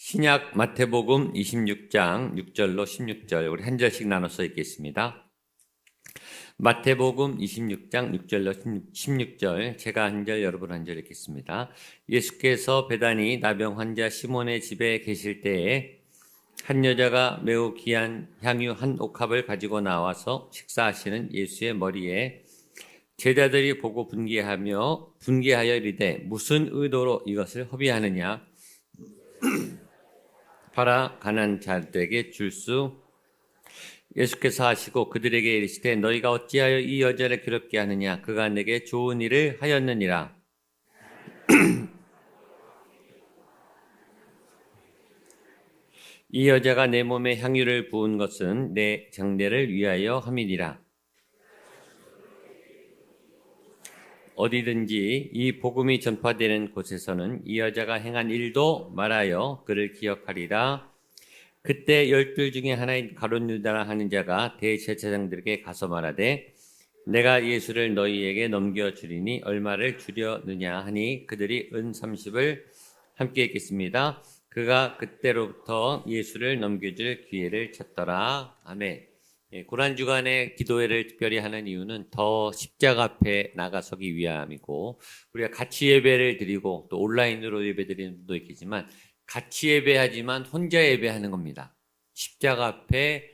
신약 마태복음 26장 6절로 16절 우리 한 절씩 나눠서 읽겠습니다. 마태복음 26장 6절로 16절 제가 한 절 여러분 한 절 읽겠습니다. 예수께서 베다니 나병 환자 시몬의 집에 계실 때에 한 여자가 매우 귀한 향유 한 옥합을 가지고 나와서 식사하시는 예수의 머리에 제자들이 보고 분개하여 이르되 무슨 의도로 이것을 허비하느냐 팔아 가난한 자들에게 줄수 예수께서 하시고 그들에게 이르시되 너희가 어찌하여 이 여자를 괴롭게 하느냐 그가 내게 좋은 일을 하였느니라. 이 여자가 내 몸에 향유를 부은 것은 내 장례를 위하여 함이니라. 어디든지 이 복음이 전파되는 곳에서는 이 여자가 행한 일도 말하여 그를 기억하리라. 그때 12 중에 하나인 가룟 유다라 하는 자가 대제사장들에게 가서 말하되 내가 예수를 너희에게 넘겨주리니 얼마를 주려느냐 하니 그들이 은 30을 함께 했겠습니다. 그가 그때로부터 예수를 넘겨줄 기회를 찾더라. 아멘. 고난주간의 기도회를 특별히 하는 이유는 더 십자가 앞에 나가서기 위함이고, 우리가 같이 예배를 드리고 또 온라인으로 예배 드리는 분도 있겠지만 같이 예배하지만 혼자 예배하는 겁니다. 십자가 앞에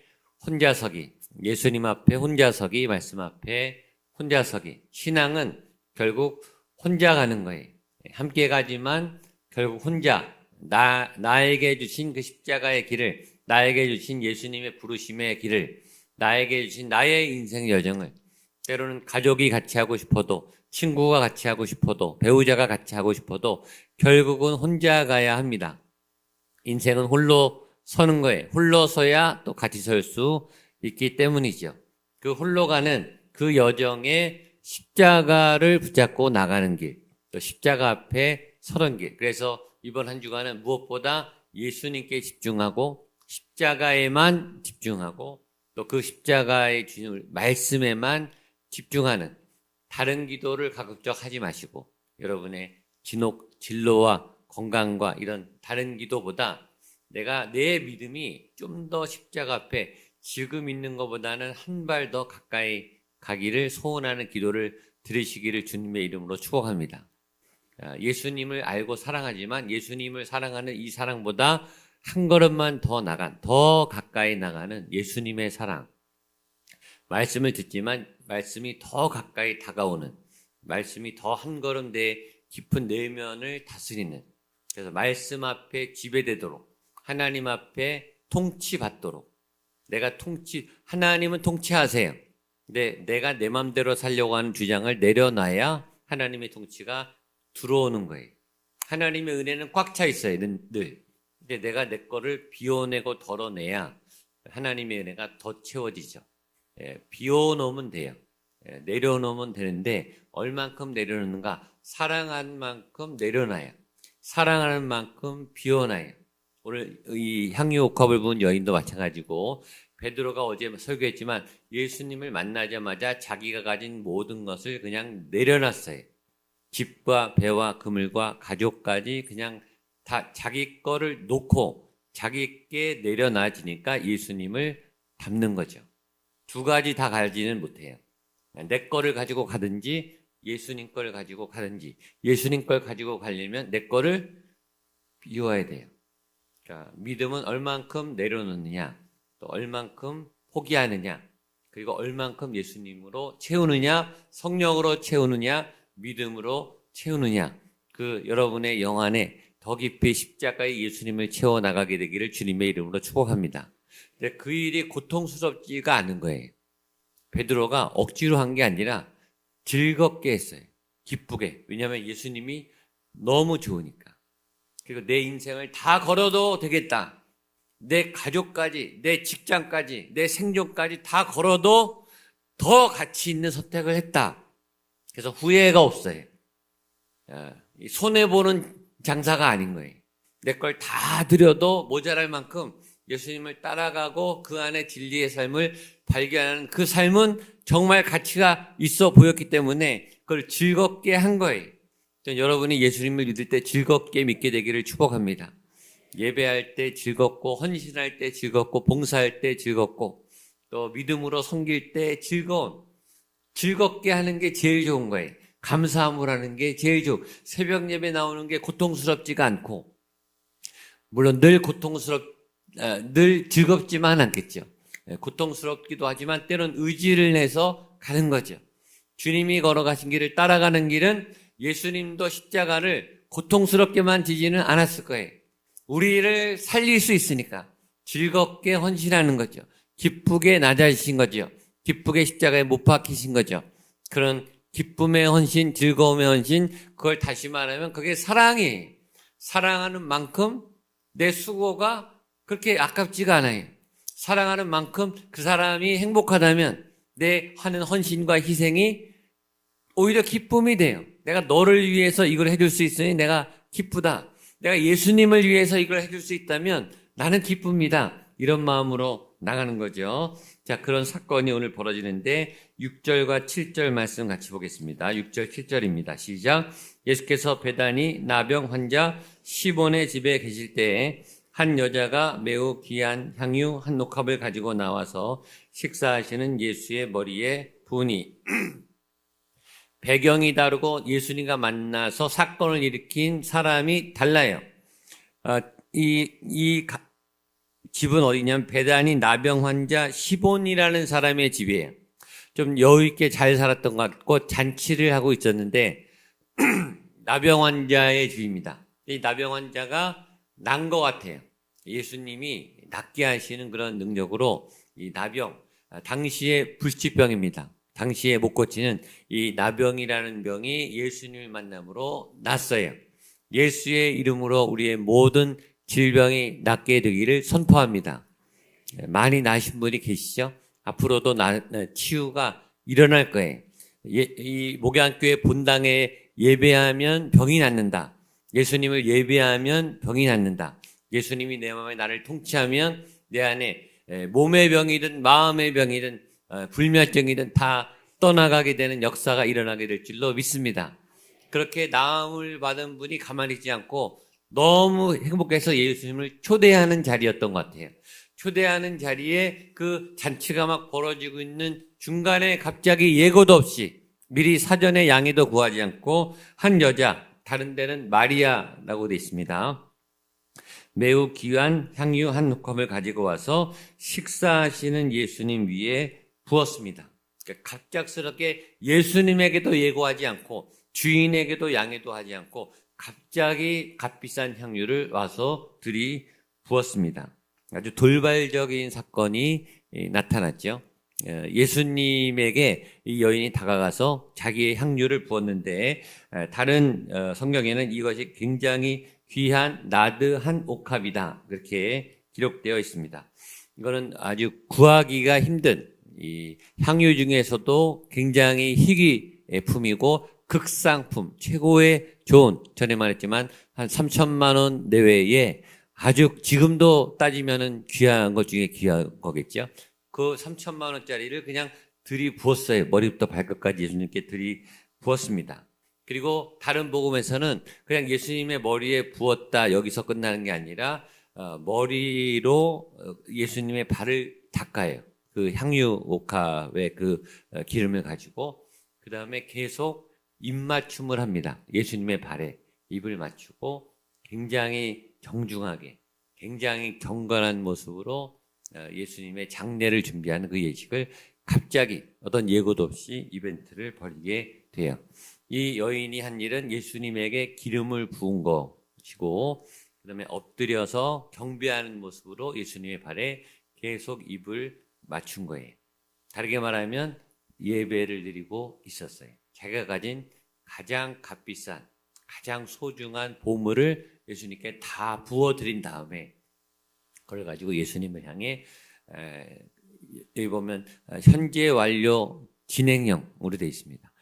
혼자 서기, 예수님 앞에 혼자 서기, 말씀 앞에 혼자 서기. 신앙은 결국 혼자 가는 거예요. 함께 가지만 결국 혼자 나에게 주신 그 십자가의 길을, 나에게 주신 예수님의 부르심의 길을, 나에게 주신 나의 인생 여정을 때로는 가족이 같이 하고 싶어도, 친구가 같이 하고 싶어도, 배우자가 같이 하고 싶어도 결국은 혼자 가야 합니다. 인생은 홀로 서는 거예요. 홀로 서야 또 같이 설 수 있기 때문이죠. 그 홀로 가는 그 여정에 십자가를 붙잡고 나가는 길, 또 십자가 앞에 서는 길. 그래서 이번 한 주간은 무엇보다 예수님께 집중하고 십자가에만 집중하고 또 그 십자가의 주님 말씀에만 집중하는, 다른 기도를 가급적 하지 마시고 여러분의 진로와 건강과 이런 다른 기도보다 내가 내 믿음이 좀 더 십자가 앞에 지금 있는 것보다는 한 발 더 가까이 가기를 소원하는 기도를 드리시기를 주님의 이름으로 축복합니다. 예수님을 알고 사랑하지만 예수님을 사랑하는 이 사랑보다 한 걸음만 더 가까이 나가는 예수님의 사랑. 말씀을 듣지만 말씀이 더 가까이 다가오는, 말씀이 더 한 걸음 내 깊은 내면을 다스리는, 그래서 말씀 앞에 지배되도록, 하나님 앞에 통치받도록, 하나님은 통치하세요. 근데 내가 내 맘대로 살려고 하는 주장을 내려놔야 하나님의 통치가 들어오는 거예요. 하나님의 은혜는 꽉 차 있어요, 늘. 근데 내가 내 거를 비워내고 덜어내야 하나님의 은혜가 더 채워지죠. 비워놓으면 돼요. 내려놓으면 되는데 얼만큼 내려놓는가? 사랑하는 만큼 내려놔요. 사랑하는 만큼 비워놔요. 오늘 이 향유 옥합을 부은 여인도 마찬가지고, 베드로가 어제 설교했지만 예수님을 만나자마자 자기가 가진 모든 것을 그냥 내려놨어요. 집과 배와 그물과 가족까지 그냥 다 자기 거를 놓고 자기께 내려놔지니까 예수님을 닮는 거죠. 두 가지 다 가지는 못해요. 내 거를 가지고 가든지 예수님 거를 가지고 가든지, 예수님 걸 가지고 가려면 내 거를 비워야 돼요. 그러니까 믿음은 얼만큼 내려놓느냐, 또 얼만큼 포기하느냐, 그리고 얼만큼 예수님으로 채우느냐, 성령으로 채우느냐, 믿음으로 채우느냐, 그 여러분의 영 안에 더 깊이 십자가의 예수님을 채워나가게 되기를 주님의 이름으로 축복합니다. 근데 그 일이 고통스럽지가 않은 거예요. 베드로가 억지로 한 게 아니라 즐겁게 했어요. 기쁘게. 왜냐하면 예수님이 너무 좋으니까. 그리고 내 인생을 다 걸어도 되겠다. 내 가족까지, 내 직장까지, 내 생존까지 다 걸어도 더 가치 있는 선택을 했다. 그래서 후회가 없어요. 손해보는 장사가 아닌 거예요. 내 걸 다 드려도 모자랄 만큼 예수님을 따라가고 그 안에 진리의 삶을 발견하는 그 삶은 정말 가치가 있어 보였기 때문에 그걸 즐겁게 한 거예요. 여러분이 예수님을 믿을 때 즐겁게 믿게 되기를 축복합니다. 예배할 때 즐겁고, 헌신할 때 즐겁고, 봉사할 때 즐겁고, 또 믿음으로 섬길 때 즐겁게 하는 게 제일 좋은 거예요. 감사함을 하는 게 제일 새벽 예배 나오는 게 고통스럽지가 않고, 물론 늘 즐겁지만 않겠죠. 고통스럽기도 하지만 때론 의지를 내서 가는 거죠. 주님이 걸어가신 길을 따라가는 길은 예수님도 십자가를 고통스럽게만 지지는 않았을 거예요. 우리를 살릴 수 있으니까 즐겁게 헌신하는 거죠. 기쁘게 낮아지신 거죠. 기쁘게 십자가에 못 박히신 거죠. 그런 기쁨의 헌신, 즐거움의 헌신, 그걸 다시 말하면 그게 사랑이에요. 사랑하는 만큼 내 수고가 그렇게 아깝지가 않아요. 사랑하는 만큼 그 사람이 행복하다면 내 하는 헌신과 희생이 오히려 기쁨이 돼요. 내가 너를 위해서 이걸 해줄 수 있으니 내가 기쁘다. 내가 예수님을 위해서 이걸 해줄 수 있다면 나는 기쁩니다. 이런 마음으로 나가는 거죠. 자, 그런 사건이 오늘 벌어지는데 6절과 7절 말씀 같이 보겠습니다. 6절, 7절입니다. 시작. 예수께서 베다니 나병 환자 시몬의 집에 계실 때에 한 여자가 매우 귀한 향유 한 옥합을 가지고 나와서 식사하시는 예수의 머리에 부으니 배경이 다르고 예수님과 만나서 사건을 일으킨 사람이 달라요. 집은 어디냐면 베다니 나병 환자 시몬이라는 사람의 집이에요. 좀 여유 있게 잘 살았던 것 같고 잔치를 하고 있었는데 나병 환자의 집입니다. 이 나병 환자가 난 것 같아요. 예수님이 낫게 하시는 그런 능력으로 이 나병, 당시의 불치병입니다. 당시에 못 고치는 이 나병이라는 병이 예수님을 만남으로 났어요. 예수의 이름으로 우리의 모든 질병이 낫게 되기를 선포합니다. 많이 나신 분이 계시죠? 앞으로도 치유가 일어날 거예요. 이 목양교회 본당에 예배하면 병이 낫는다. 예수님을 예배하면 병이 낫는다. 예수님이 내 마음에 나를 통치하면 내 안에 몸의 병이든 마음의 병이든 불면증이든 다 떠나가게 되는 역사가 일어나게 될 줄로 믿습니다. 그렇게 나음을 받은 분이 가만히 있지 않고 너무 행복해서 예수님을 초대하는 자리였던 것 같아요. 초대하는 자리에 그 잔치가 막 벌어지고 있는 중간에 갑자기 예고도 없이 미리 사전에 양해도 구하지 않고 한 여자, 다른 데는 마리아라고 되어 있습니다. 매우 귀한 향유 한 옥합을 가지고 와서 식사하시는 예수님 위에 부었습니다. 그러니까 갑작스럽게 예수님에게도 예고하지 않고 주인에게도 양해도 하지 않고 갑자기 값비싼 향유를 와서 들이부었습니다. 아주 돌발적인 사건이 나타났죠. 예수님에게 이 여인이 다가가서 자기의 향유를 부었는데 다른 성경에는 이것이 굉장히 귀한 나드 한 옥합이다 그렇게 기록되어 있습니다. 이거는 아주 구하기가 힘든 이 향유 중에서도 굉장히 희귀품이고 극상품, 최고의 좋은, 전에 말했지만 한 3천만 원 내외에 아주 지금도 따지면은 귀한 것 중에 귀한 거겠죠. 그 3천만 원짜리를 그냥 들이부었어요. 머리부터 발끝까지 예수님께 들이부었습니다. 그리고 다른 복음에서는 그냥 예수님의 머리에 부었다 여기서 끝나는 게 아니라 머리로 예수님의 발을 닦아요. 그 향유 옥합의 그 기름을 가지고 그 다음에 계속 입맞춤을 합니다. 예수님의 발에 입을 맞추고 굉장히 정중하게 굉장히 경건한 모습으로 예수님의 장례를 준비하는 그 예식을 갑자기 어떤 예고도 없이 이벤트를 벌이게 돼요. 이 여인이 한 일은 예수님에게 기름을 부은 것이고 그 다음에 엎드려서 경배하는 모습으로 예수님의 발에 계속 입을 맞춘 거예요. 다르게 말하면 예배를 드리고 있었어요. 자기가 가진 가장 값비싼 가장 소중한 보물을 예수님께 다 부어드린 다음에 그걸 가지고 예수님을 향해 여기 보면 현재 완료 진행형으로 되어 있습니다.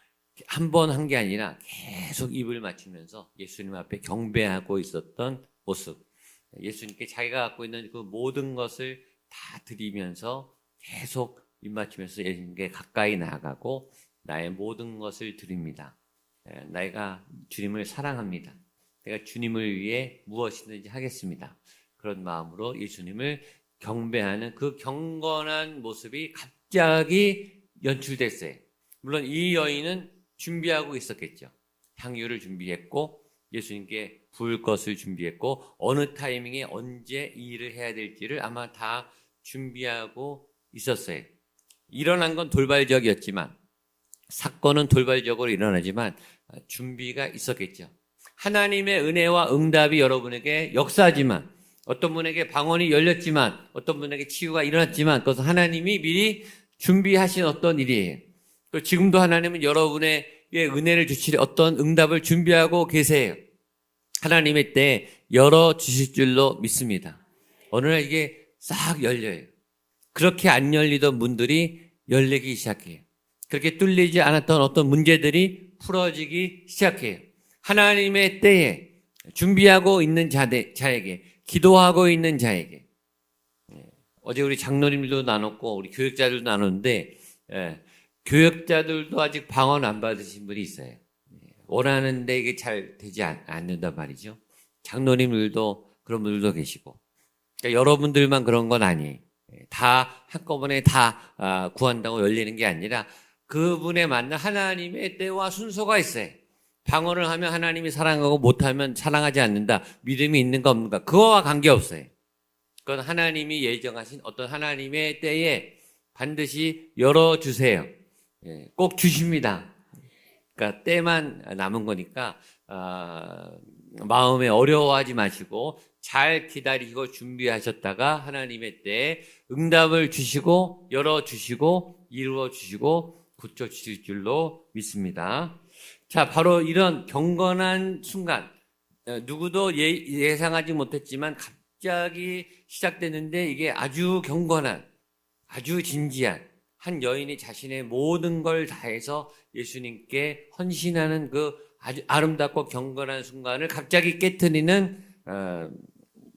한 번 한 게 아니라 계속 입을 맞추면서 예수님 앞에 경배하고 있었던 모습. 예수님께 자기가 갖고 있는 그 모든 것을 다 드리면서 계속 입 맞추면서 예수님께 가까이 나아가고 나의 모든 것을 드립니다. 내가 주님을 사랑합니다. 내가 주님을 위해 무엇이든지 하겠습니다. 그런 마음으로 예수님을 경배하는 그 경건한 모습이 갑자기 연출됐어요. 물론 이 여인은 준비하고 있었겠죠. 향유를 준비했고 예수님께 부을 것을 준비했고 어느 타이밍에 언제 이 일을 해야 될지를 아마 다 준비하고 있었어요. 일어난 건 돌발적이었지만 사건은 돌발적으로 일어나지만 준비가 있었겠죠. 하나님의 은혜와 응답이 여러분에게 역사하지만 어떤 분에게 방언이 열렸지만 어떤 분에게 치유가 일어났지만 그것은 하나님이 미리 준비하신 어떤 일이에요. 지금도 하나님은 여러분에게 은혜를 주실 어떤 응답을 준비하고 계세요. 하나님의 때에 열어주실 줄로 믿습니다. 어느 날 이게 싹 열려요. 그렇게 안 열리던 문들이 열리기 시작해요. 그렇게 뚫리지 않았던 어떤 문제들이 풀어지기 시작해요. 하나님의 때에 준비하고 있는 자에게, 기도하고 있는 자에게. 어제 우리 장로님들도 나눴고 우리 교육자들도 나눴는데 교육자들도 아직 방언 안 받으신 분이 있어요. 원하는데 이게 잘 되지 않는단 말이죠. 장로님들도 그런 분들도 계시고. 그러니까 여러분들만 그런 건 아니에요. 다 한꺼번에 다 구한다고 열리는 게 아니라 그분에 맞는 하나님의 때와 순서가 있어요. 방언을 하면 하나님이 사랑하고 못하면 사랑하지 않는다. 믿음이 있는가 없는가. 그거와 관계없어요. 그건 하나님이 예정하신 어떤 하나님의 때에 반드시 열어주세요. 꼭 주십니다. 그러니까 때만 남은 거니까 마음에 어려워하지 마시고 잘 기다리고 준비하셨다가 하나님의 때에 응답을 주시고 열어주시고 이루어주시고 고쳐주실 줄로 믿습니다. 자, 바로 이런 경건한 순간 누구도 예상하지 못했지만 갑자기 시작됐는데 이게 아주 경건한 아주 진지한 한 여인이 자신의 모든 걸 다해서 예수님께 헌신하는 그 아주 아름답고 경건한 순간을 갑자기 깨트리는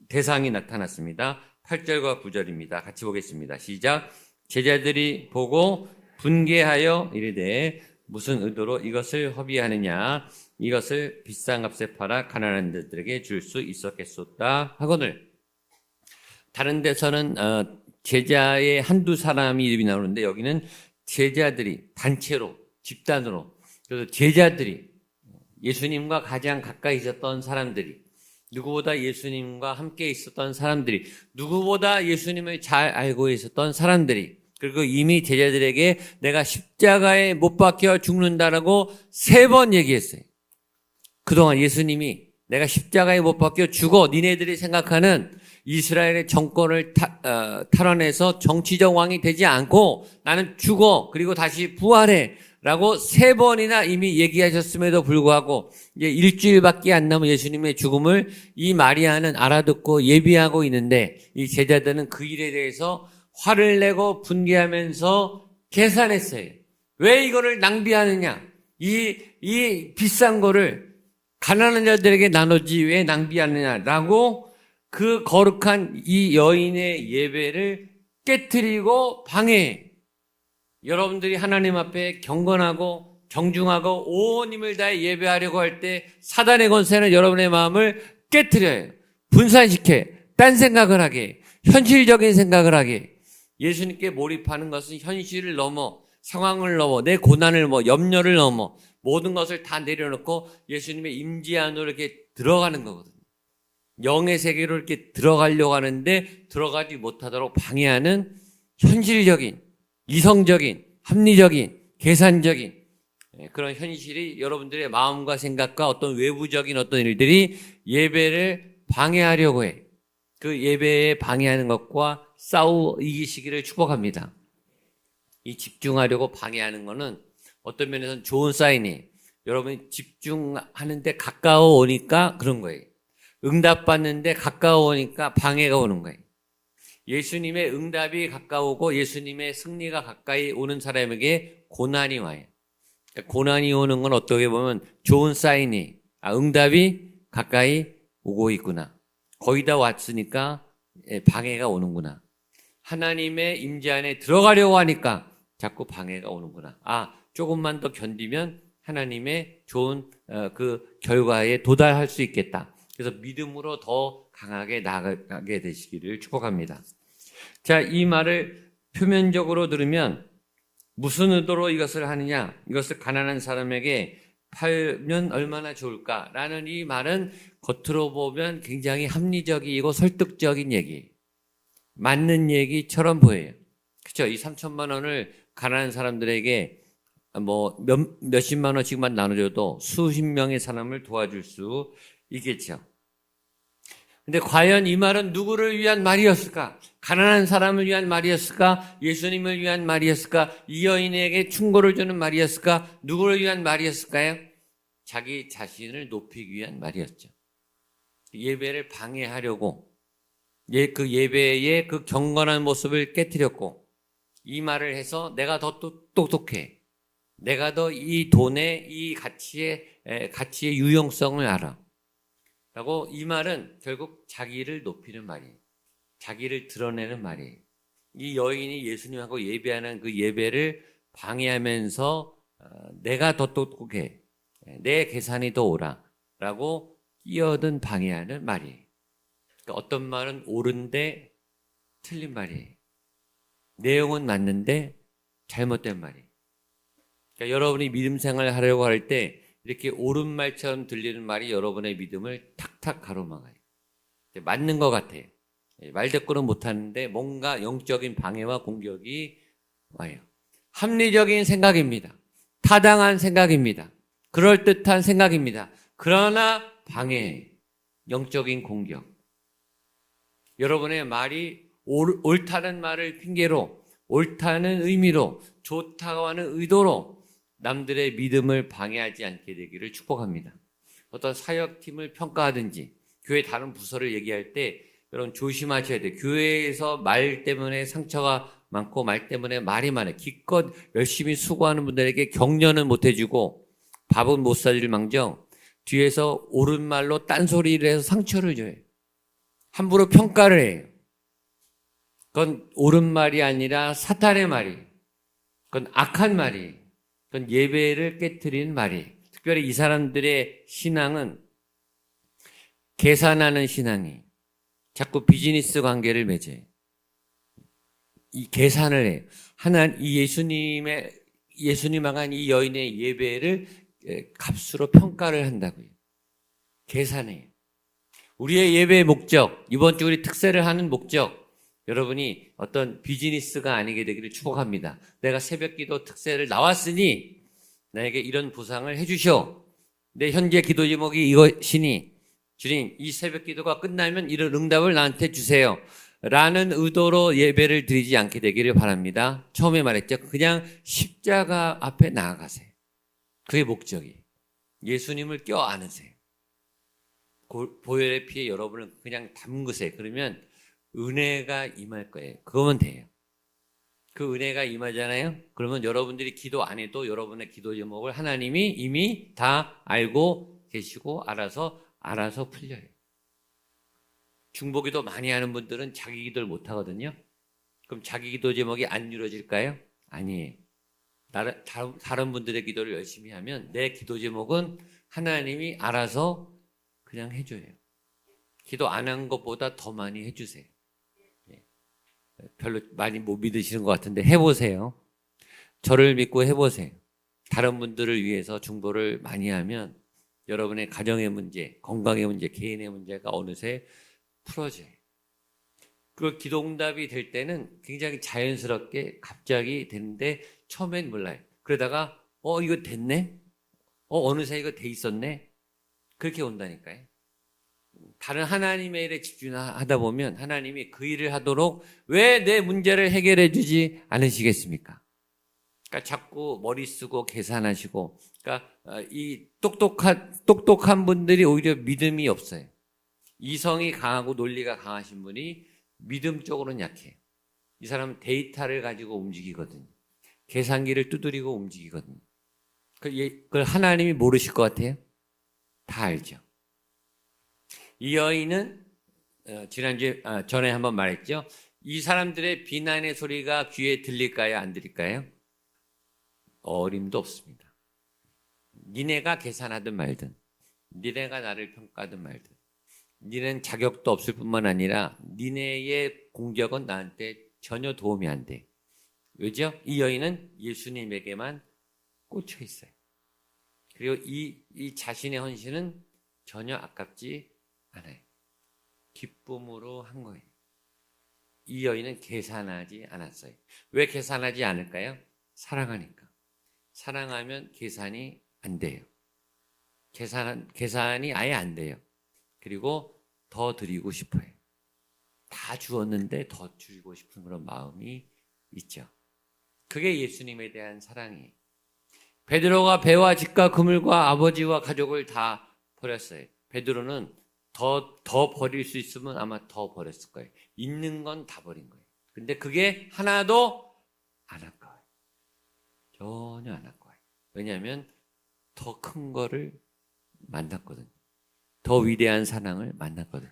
대상이 나타났습니다. 8절과 9절입니다. 같이 보겠습니다. 시작. 제자들이 보고 분개하여 이르되 무슨 의도로 이것을 허비하느냐, 이것을 비싼 값에 팔아 가난한 자들에게 줄 수 있었겠소다 하거늘. 다른 데서는 제자의 한두 사람이 이름이 나오는데 여기는 제자들이 단체로 집단으로 그래서 제자들이 예수님과 가장 가까이 있었던 사람들이 누구보다 예수님과 함께 있었던 사람들이 누구보다 예수님을 잘 알고 있었던 사람들이 그리고 이미 제자들에게 내가 십자가에 못 박혀 죽는다라고 3번 얘기했어요. 그동안 예수님이 내가 십자가에 못 박혀 죽어 니네들이 생각하는 이스라엘의 정권을 탈환해서 정치적 왕이 되지 않고 나는 죽어 그리고 다시 부활해 라고 3번이나 이미 얘기하셨음에도 불구하고 이제 일주일밖에 안 남은 예수님의 죽음을 이 마리아는 알아듣고 예비하고 있는데 이 제자들은 그 일에 대해서 화를 내고 분개하면서 계산했어요. 왜 이거를 낭비하느냐? 이 비싼 거를 가난한 자들에게 나누지 왜 낭비하느냐라고 그 거룩한 이 여인의 예배를 깨트리고 방해해. 여러분들이 하나님 앞에 경건하고 정중하고 온 힘을 다해 예배하려고 할 때 사단의 권세는 여러분의 마음을 깨트려요. 분산시켜. 딴 생각을 하게. 현실적인 생각을 하게. 예수님께 몰입하는 것은 현실을 넘어 상황을 넘어 내 고난을 넘어 염려를 넘어 모든 것을 다 내려놓고 예수님의 임재 안으로 이렇게 들어가는 거거든요. 영의 세계로 이렇게 들어가려고 하는데 들어가지 못하도록 방해하는 현실적인 이성적인, 합리적인, 계산적인 그런 현실이 여러분들의 마음과 생각과 어떤 외부적인 어떤 일들이 예배를 방해하려고 해. 그 예배에 방해하는 것과 싸워 이기시기를 축복합니다. 이 집중하려고 방해하는 것은 어떤 면에서는 좋은 사인이에요. 여러분이 집중하는데 가까워 오니까 그런 거예요. 응답받는데 가까워 오니까 방해가 오는 거예요. 예수님의 응답이 가까우고 예수님의 승리가 가까이 오는 사람에게 고난이 와요. 그러니까 고난이 오는 건 어떻게 보면 좋은 사인이 응답이 가까이 오고 있구나. 거의 다 왔으니까 방해가 오는구나. 하나님의 임재 안에 들어가려고 하니까 자꾸 방해가 오는구나. 조금만 더 견디면 하나님의 좋은 그 결과에 도달할 수 있겠다. 그래서 믿음으로 더 강하게 나아가게 되시기를 축복합니다. 자, 이 말을 표면적으로 들으면 무슨 의도로 이것을 하느냐? 이것을 가난한 사람에게 팔면 얼마나 좋을까라는 이 말은 겉으로 보면 굉장히 합리적이고 설득적인 얘기, 맞는 얘기처럼 보여요. 그렇죠? 이 3천만 원을 가난한 사람들에게 뭐 몇십만 원씩만 나눠줘도 수십 명의 사람을 도와줄 수 있겠죠. 근데 과연 이 말은 누구를 위한 말이었을까? 가난한 사람을 위한 말이었을까? 예수님을 위한 말이었을까? 이 여인에게 충고를 주는 말이었을까? 누구를 위한 말이었을까요? 자기 자신을 높이기 위한 말이었죠. 예배를 방해하려고 그 예배의 그 경건한 모습을 깨뜨렸고 이 말을 해서 내가 더 똑똑해. 내가 더 이 돈의 이 가치의 유용성을 알아. 라고 이 말은 결국 자기를 높이는 말이에요. 자기를 드러내는 말이에요. 이 여인이 예수님하고 예배하는 그 예배를 방해하면서 내가 더 똑똑해. 내 계산이 더 옳아. 라고 끼어든 방해하는 말이에요. 그러니까 어떤 말은 옳은데 틀린 말이에요. 내용은 맞는데 잘못된 말이에요. 그러니까 여러분이 믿음 생활을 하려고 할 때 이렇게 옳은 말처럼 들리는 말이 여러분의 믿음을 탁탁 가로막아요. 맞는 것 같아요. 말대꾸는 못하는데 뭔가 영적인 방해와 공격이 와요. 합리적인 생각입니다. 타당한 생각입니다. 그럴듯한 생각입니다. 그러나 방해, 영적인 공격. 여러분의 말이 옳다는 말을 핑계로, 옳다는 의미로, 좋다고 하는 의도로 남들의 믿음을 방해하지 않게 되기를 축복합니다. 어떤 사역팀을 평가하든지 교회 다른 부서를 얘기할 때 여러분 조심하셔야 돼요. 교회에서 말 때문에 상처가 많고 말 때문에 말이 많아요. 기껏 열심히 수고하는 분들에게 격려는 못 해주고 밥은 못 사줄 망정 뒤에서 옳은 말로 딴소리를 해서 상처를 줘요. 함부로 평가를 해요. 그건 옳은 말이 아니라 사탄의 말이에요. 그건 악한 말이에요. 그건 예배를 깨트리는 말이에요. 특별히 이 사람들의 신앙은 계산하는 신앙이에요. 자꾸 비즈니스 관계를 맺어요. 이 계산을 해요. 이 예수님하고 한 이 여인의 예배를 값으로 평가를 한다고요. 계산해요. 우리의 예배의 목적, 이번 주 우리 특세를 하는 목적, 여러분이 어떤 비즈니스가 아니게 되기를 축복합니다. 내가 새벽기도 특세를 나왔으니 나에게 이런 보상을 해주시오. 내 현재 기도 제목이 이것이니 주님 이 새벽기도가 끝나면 이런 응답을 나한테 주세요. 라는 의도로 예배를 드리지 않게 되기를 바랍니다. 처음에 말했죠. 그냥 십자가 앞에 나아가세요. 그게 목적이에요. 예수님을 껴안으세요. 보혈의 피에 여러분을 그냥 담그세요. 그러면 은혜가 임할 거예요. 그거면 돼요. 그 은혜가 임하잖아요. 그러면 여러분들이 기도 안 해도 여러분의 기도 제목을 하나님이 이미 다 알고 계시고 알아서 풀려요. 중보기도 많이 하는 분들은 자기 기도를 못 하거든요. 그럼 자기 기도 제목이 안 이루어질까요? 아니에요. 다른 분들의 기도를 열심히 하면 내 기도 제목은 하나님이 알아서 그냥 해줘요. 기도 안 한 것보다 더 많이 해주세요. 별로 많이 못 믿으시는 것 같은데 해보세요. 저를 믿고 해보세요. 다른 분들을 위해서 중보를 많이 하면 여러분의 가정의 문제, 건강의 문제, 개인의 문제가 어느새 풀어져요. 그 기도응답이 될 때는 굉장히 자연스럽게 갑자기 되는데 처음엔 몰라요. 그러다가 이거 됐네? 어느새 이거 돼 있었네? 그렇게 온다니까요. 다른 하나님의 일에 집중하다 보면 하나님이 그 일을 하도록 왜 내 문제를 해결해 주지 않으시겠습니까? 그러니까 자꾸 머리 쓰고 계산하시고, 그러니까 이 똑똑한 분들이 오히려 믿음이 없어요. 이성이 강하고 논리가 강하신 분이 믿음 쪽으로는 약해요. 이 사람은 데이터를 가지고 움직이거든요. 계산기를 두드리고 움직이거든요. 그걸 하나님이 모르실 것 같아요? 다 알죠. 이 여인은 지난주에 전에 한번 말했죠. 이 사람들의 비난의 소리가 귀에 들릴까요? 안 들릴까요? 어림도 없습니다. 니네가 계산하든 말든, 니네가 나를 평가하든 말든, 니네는 자격도 없을 뿐만 아니라 니네의 공격은 나한테 전혀 도움이 안 돼. 왜죠? 이 여인은 예수님에게만 꽂혀 있어요. 그리고 이 자신의 헌신은 전혀 아깝지 않아요. 기쁨으로 한 거예요. 이 여인은 계산하지 않았어요. 왜 계산하지 않을까요? 사랑하니까. 사랑하면 계산이 안 돼요. 계산이 아예 안 돼요. 그리고 더 드리고 싶어요. 다 주었는데 더 주고 싶은 그런 마음이 있죠. 그게 예수님에 대한 사랑이에요. 베드로가 배와 집과 그물과 아버지와 가족을 다 버렸어요. 베드로는 더 버릴 수 있으면 아마 더 버렸을 거예요. 있는 건 다 버린 거예요. 근데 그게 하나도 안 아까워요. 전혀 안 아까워요. 왜냐하면 더 큰 거를 만났거든요. 더 위대한 사랑을 만났거든요.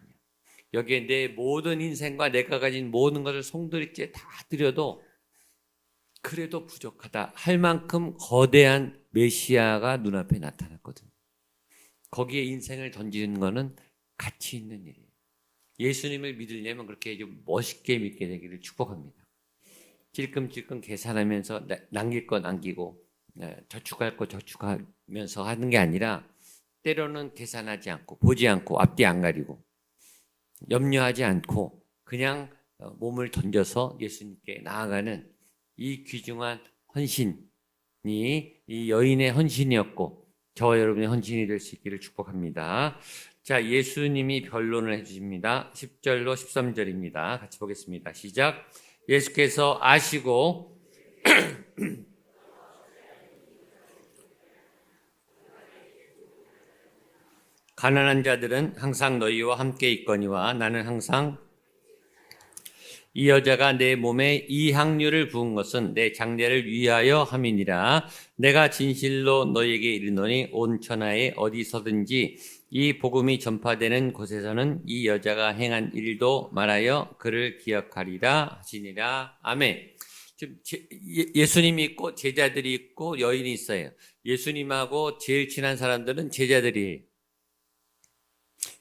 여기에 내 모든 인생과 내가 가진 모든 것을 송두리째 다 드려도 그래도 부족하다 할 만큼 거대한 메시아가 눈앞에 나타났거든요. 거기에 인생을 던지는 거는 가치 있는 일이에요. 예수님을 믿으려면 그렇게 좀 멋있게 믿게 되기를 축복합니다. 찔끔찔끔 계산하면서 남길 거 남기고 저축할 거 저축하면서 하는 게 아니라 때로는 계산하지 않고 보지 않고 앞뒤 안 가리고 염려하지 않고 그냥 몸을 던져서 예수님께 나아가는 이 귀중한 헌신이 이 여인의 헌신이었고 저와 여러분의 헌신이 될 수 있기를 축복합니다. 자, 예수님이 변론을 해주십니다. 10절로 13절입니다. 같이 보겠습니다. 시작. 예수께서 아시고 가난한 자들은 항상 너희와 함께 있거니와 나는 항상 이 여자가 내 몸에 이 향유를 부은 것은 내 장례를 위하여 함이니라. 내가 진실로 너희에게 이르노니 온 천하에 어디서든지 이 복음이 전파되는 곳에서는 이 여자가 행한 일도 말하여 그를 기억하리라 하시니라. 아멘. 지금 예수님이 있고 제자들이 있고 여인이 있어요. 예수님하고 제일 친한 사람들은 제자들이에요.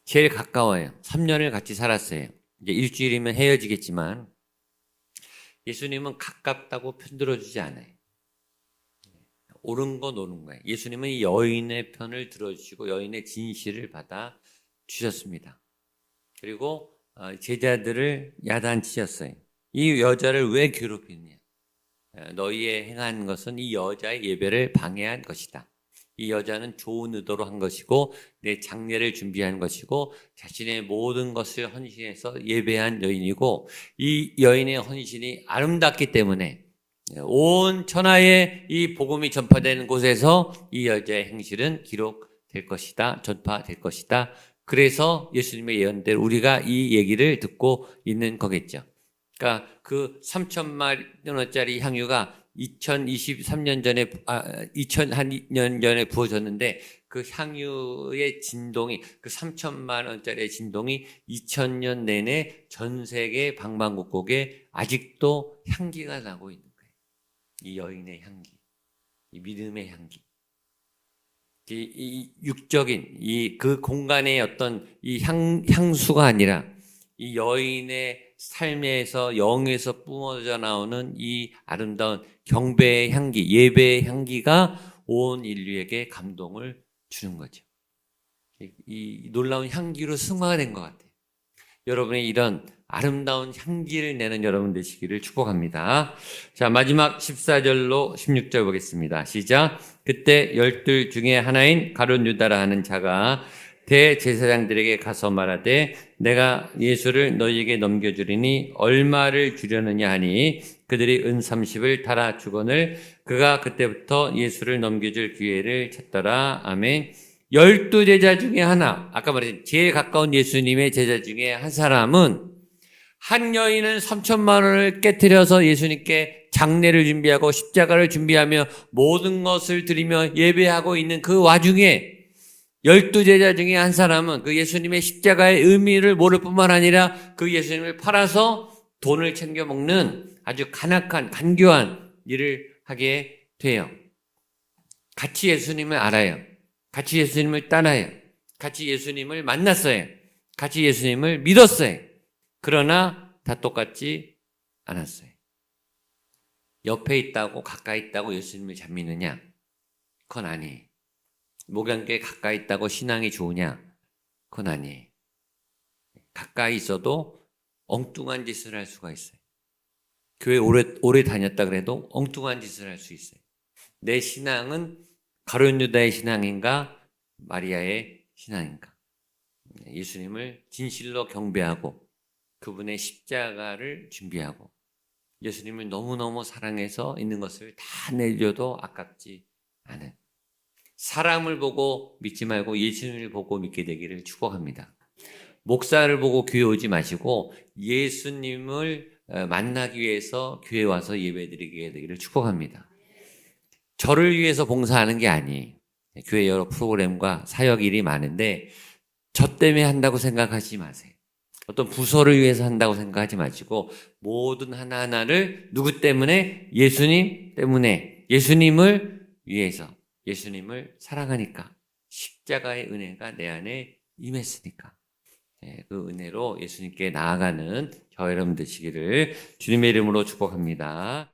제일 가까워요. 3년을 같이 살았어요. 이제 일주일이면 헤어지겠지만 예수님은 가깝다고 편들어주지 않아요. 옳은 건 옳은 거예요. 예수님은 이 여인의 편을 들어주시고 여인의 진실을 받아 주셨습니다. 그리고 제자들을 야단치셨어요. 이 여자를 왜 괴롭히느냐? 너희의 행한 것은 이 여자의 예배를 방해한 것이다. 이 여자는 좋은 의도로 한 것이고 내 장례를 준비한 것이고 자신의 모든 것을 헌신해서 예배한 여인이고 이 여인의 헌신이 아름답기 때문에 온 천하에 이 복음이 전파되는 곳에서 이 여자의 행실은 기록될 것이다. 전파될 것이다. 그래서 예수님의 예언대로 우리가 이 얘기를 듣고 있는 거겠죠. 그러니까 그 3,000만 원짜리 향유가 2023년 전에, 2000년 전에 부어졌는데 그 향유의 진동이, 그 3,000만 원짜리의 진동이 2000년 내내 전 세계 방방곡곡에 아직도 향기가 나고 있는 거예요. 이 여인의 향기, 이 믿음의 향기. 이 육적인, 그 공간의 어떤 이 향수가 아니라 이 여인의 삶에서 영에서 뿜어져 나오는 이 아름다운 경배의 향기, 예배의 향기가 온 인류에게 감동을 주는 거죠. 이 놀라운 향기로 승화가 된 것 같아요. 여러분의 이런 아름다운 향기를 내는 여러분 되시기를 축복합니다. 자, 마지막 14절로 16절 보겠습니다. 시작. 그때 12 중에 하나인 가룟 유다라 하는 자가 대제사장들에게 가서 말하되 내가 예수를 너희에게 넘겨주리니 얼마를 주려느냐 하니 그들이 은 30을 달아 주거늘 그가 그때부터 예수를 넘겨줄 기회를 찾더라. 아멘. 12제자 중에 하나, 아까 말했던 제일 가까운 예수님의 제자 중에 한 사람은 한 여인은 3,000만 원을 깨트려서 예수님께 장례를 준비하고 십자가를 준비하며 모든 것을 드리며 예배하고 있는 그 와중에 12제자 중에 한 사람은 그 예수님의 십자가의 의미를 모를 뿐만 아니라 그 예수님을 팔아서 돈을 챙겨 먹는 아주 간악한 간교한 일을 하게 돼요. 같이 예수님을 알아요. 같이 예수님을 따라요. 같이 예수님을 만났어요. 같이 예수님을 믿었어요. 그러나 다 똑같지 않았어요. 옆에 있다고 가까이 있다고 예수님을 잘 믿느냐? 그건 아니에요. 목양교에 가까이 있다고 신앙이 좋으냐? 그건 아니에요. 가까이 있어도 엉뚱한 짓을 할 수가 있어요. 교회 오래 다녔다 그래도 엉뚱한 짓을 할 수 있어요. 내 신앙은 가룟 유다의 신앙인가 마리아의 신앙인가? 예수님을 진실로 경배하고 그분의 십자가를 준비하고 예수님을 너무너무 사랑해서 있는 것을 다 내줘도 아깝지 않은, 사람을 보고 믿지 말고 예수님을 보고 믿게 되기를 축복합니다. 목사를 보고 교회 오지 마시고 예수님을 만나기 위해서 교회 와서 예배드리게 되기를 축복합니다. 저를 위해서 봉사하는 게 아니에요. 교회 여러 프로그램과 사역 일이 많은데 저 때문에 한다고 생각하지 마세요. 어떤 부서를 위해서 한다고 생각하지 마시고 모든 하나하나를 누구 때문에? 예수님 때문에, 예수님을 위해서, 예수님을 사랑하니까, 십자가의 은혜가 내 안에 임했으니까 그 은혜로 예수님께 나아가는 저와 여러분 되시기를 주님의 이름으로 축복합니다.